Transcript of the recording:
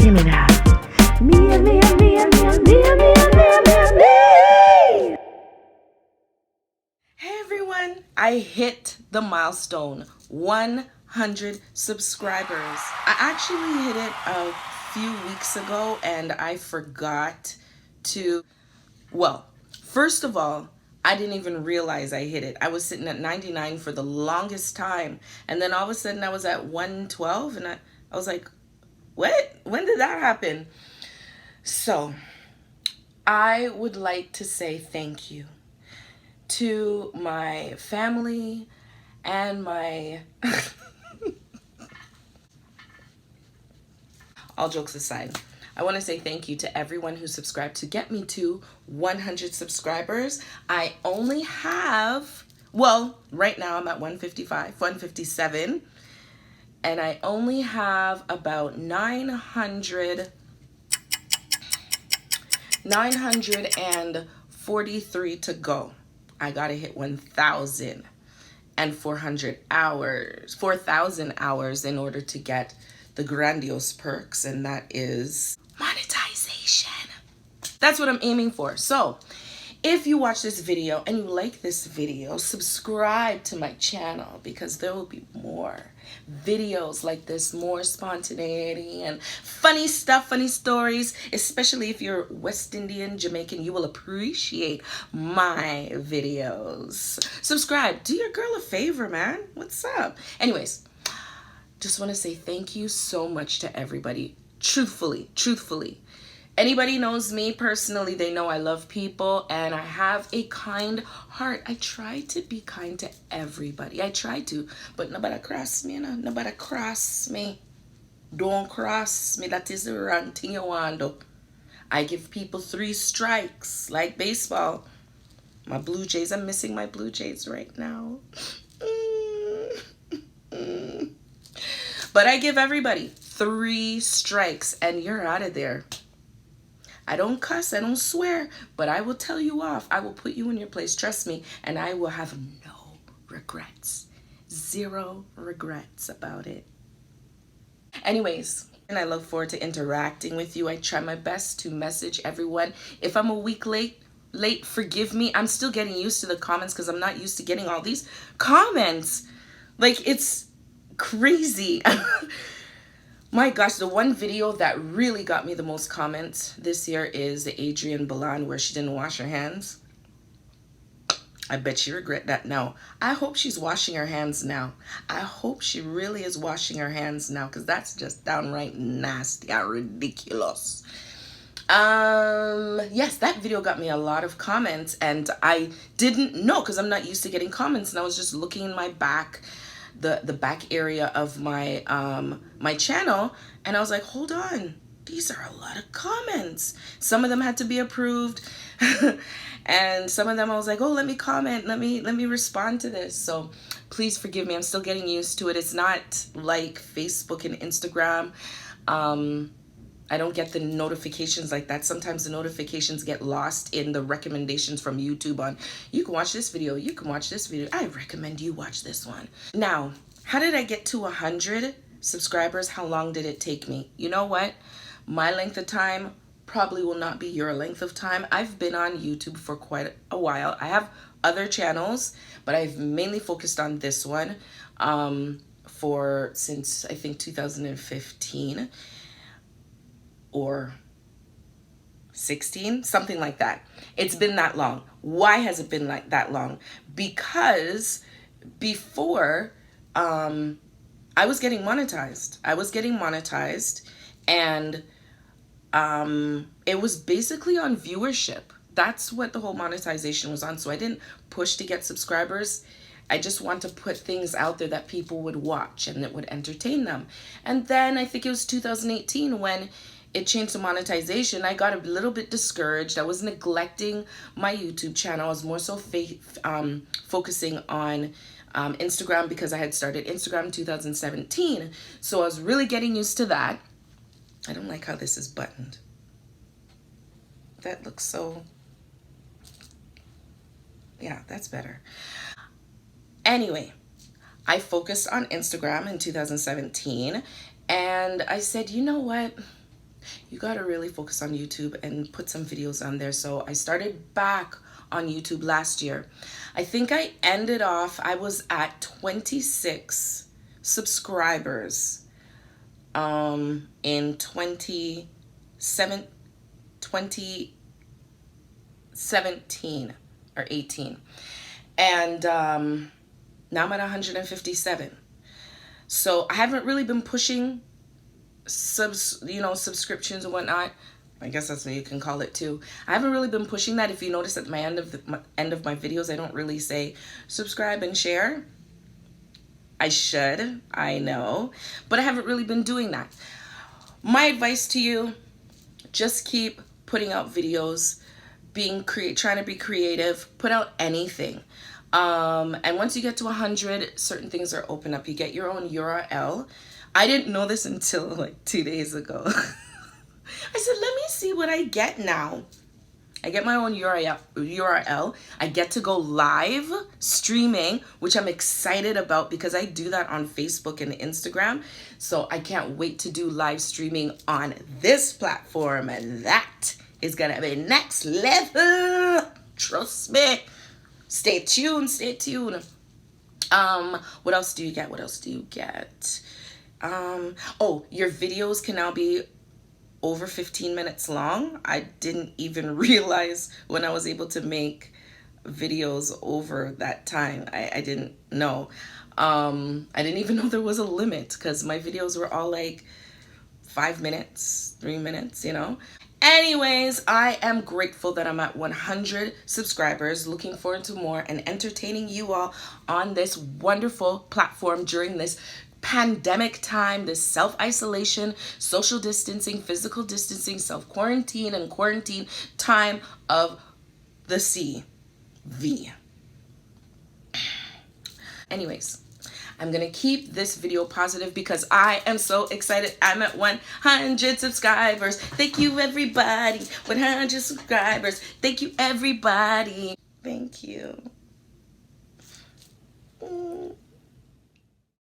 Hear me now. Me and me and me and me and me and me and me and me and me. Hey everyone, I hit the milestone 100 subscribers. I actually hit it a few weeks ago and I forgot to, first of all, I didn't even realize I hit it. I was sitting at 99 for the longest time, and then all of a sudden I was at 112 and I was like, what? When did that happen? So I would like to say thank you to my family and my all jokes aside, I want to say thank you to everyone who subscribed to get me to 100 subscribers. I only have, right now I'm at 157, and I only have about 943 to go. I gotta hit 1,400 hours, 4,000 hours in order to get the grandiose perks, and that is monetization. That's what I'm aiming for. So if you watch this video and you like this video, subscribe to my channel because there will be more videos like this, more spontaneity and funny stuff, funny stories, especially if you're West Indian, Jamaican, you will appreciate my videos. Subscribe, do your girl a favor, man. What's up? Anyways, just want to say thank you so much to everybody. Truthfully. Anybody knows me personally, they know I love people and I have a kind heart. I try to be kind to everybody. I try to, but nobody cross me, you know? Nobody cross me. Don't cross me. That is the wrong thing you want to. I give people 3 strikes, like baseball. My Blue Jays, I'm missing my Blue Jays right now. But I give everybody 3 strikes and you're out of there. I don't cuss, I don't swear, but I will tell you off. I will put you in your place, trust me, and I will have no regrets. 0 regrets about it. Anyways, and I look forward to interacting with you. I try my best to message everyone. If I'm a week late, forgive me. I'm still getting used to the comments because I'm not used to getting all these comments. Like, it's crazy. My gosh, the one video that really got me the most comments this year is the Adrienne Balan where she didn't wash her hands. I bet she regret that now. I hope she's washing her hands now. I hope she really is washing her hands now because that's just downright nasty and ridiculous. Yes, that video got me a lot of comments and I didn't know because I'm not used to getting comments, and I was just looking in my back, the back area of my my channel, and I was like, hold on, these are a lot of comments. Some of them had to be approved and some of them I was like, oh, let me comment, let me respond to this. So please forgive me, I'm still getting used to it. It's not like Facebook and Instagram. I don't get the notifications like that. Sometimes the notifications get lost in the recommendations from YouTube on, you can watch this video, you can watch this video. I recommend you watch this one. Now, how did I get to 100 subscribers? How long did it take me? You know what? My length of time probably will not be your length of time. I've been on YouTube for quite a while. I have other channels, but I've mainly focused on this one since I think 2015. Or 16, something like that. It's been that long. Why has it been like that long? Because before I was getting monetized. And it was basically on viewership. That's what the whole monetization was on. So I didn't push to get subscribers. I just want to put things out there that people would watch and that would entertain them. And then I think it was 2018 when it changed to monetization. I got a little bit discouraged. I was neglecting my YouTube channel. I was more so focusing on Instagram because I had started Instagram in 2017. So I was really getting used to that. I don't like how this is buttoned. That looks so... Yeah, that's better. Anyway, I focused on Instagram in 2017 and I said, you know what? you gotta really focus on YouTube and put some videos on there. So I started back on YouTube last year. I think I ended off, I was at 26 subscribers in 2017 or 18. And now I'm at 157. So I haven't really been pushing subscriptions and whatnot. I guess that's what you can call it too. I haven't really been pushing that. If you notice at my end of my videos, I don't really say subscribe and share. I should, I know, but I haven't really been doing that. My advice to you, just keep putting out videos, trying to be creative, put out anything. And once you get to 100, certain things are open up. You get your own URL. I didn't know this until like 2 days ago. I said, let me see what I get now. I get my own URL. I get to go live streaming, which I'm excited about because I do that on Facebook and Instagram. So I can't wait to do live streaming on this platform. And that is going to be next level. Trust me. Stay tuned. Stay tuned. What else do you get? What else do you get? Oh, your videos can now be over 15 minutes long. I didn't even realize when I was able to make videos over that time. I didn't know. I didn't even know there was a limit because my videos were all like 5 minutes, 3 minutes, you know. Anyways, I am grateful that I'm at 100 subscribers. Looking forward to more and entertaining you all on this wonderful platform during this pandemic time, this self-isolation, social distancing, physical distancing, self-quarantine, and quarantine time of the CV. Anyways, I'm gonna keep this video positive because I am so excited. I'm at 100 subscribers. Thank you, everybody. 100 subscribers. Thank you, everybody. Thank you.